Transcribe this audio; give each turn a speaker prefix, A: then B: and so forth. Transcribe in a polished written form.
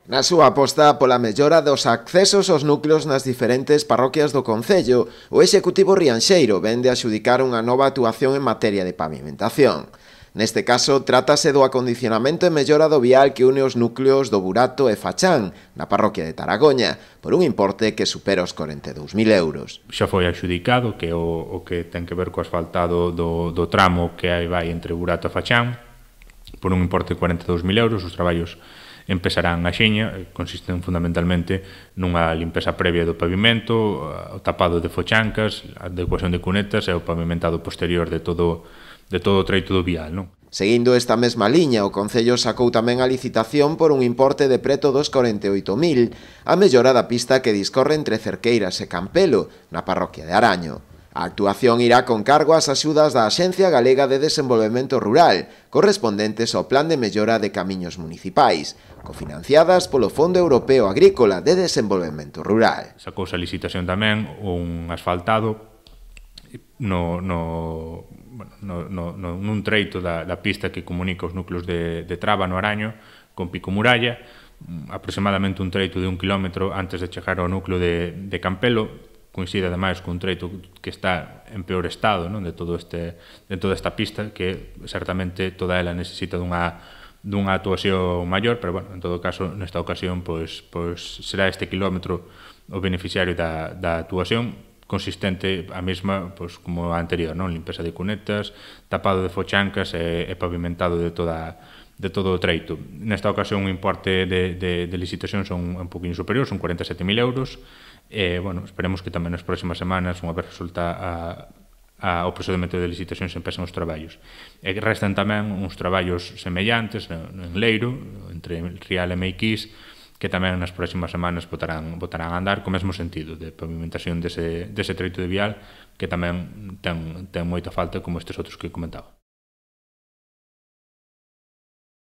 A: Na súa aposta pola mellora dos accesos aos núcleos nas diferentes parroquias do concello, o Executivo rianxeiro vén de adxudicar unha nova actuación en materia de pavimentación. Neste caso, trátase do acondicionamento e mellora do vial que une os núcleos do Burato e Fachán, na parroquia de Taragoña, por un importe que supera os 42.000 euros.
B: Xa foi adxudicado, que é o que ten que ver co asfaltado do tramo que vai entre Burato e Fachán, por un importe de 42.000 euros. Os traballos empezarán axiña, consisten fundamentalmente nunha limpeza previa do pavimento, o tapado de fochancas, a adecuación de cunetas e o pavimentado posterior de todo o treito do vial, non?
A: Seguindo esta mesma liña, o Concello sacou tamén a licitación por un importe de preto dos 48.000 a mellora da pista que discorre entre Cerqueiras e Campelo, na parroquia de Araño. A actuación irá con cargo ás axudas da Axencia Galega de Desenvolvemento Rural, correspondentes ao Plan de Mellora de Camiños Municipais, cofinanciadas polo Fondo Europeo Agrícola de Desenvolvemento Rural.
B: Sacouse a licitación tamén un asfaltado nun treito da pista que comunica os núcleos de Traba no Araño con Pico Muralla, aproximadamente un treito de 1 kilómetro antes de chegar ao núcleo de Campelo. Coincide ademais cun treito que está en peor estado, non, de toda esta pista, que certamente toda ela necesita dunha actuación maior, pero, bueno, en todo caso, nesta ocasión, pois será este kilómetro o beneficiario da actuación, consistente a mesma, pois, como a anterior, non, limpeza de cunetas, tapado de fochancas e pavimentado de todo o treito. Nesta ocasión, o importe de licitación son un poquinho superior, son 47.000 euros, e, bueno, esperemos que tamén nas próximas semanas, unha vez resulta o procedimento de licitación, se empezan os traballos. E restan tamén uns traballos semellantes en Leiro, entre Rial e Meiquís, que tamén nas próximas semanas botarán a andar co mesmo sentido de pavimentación dese treito de vial, que tamén ten moita falta como estes outros que comentaba.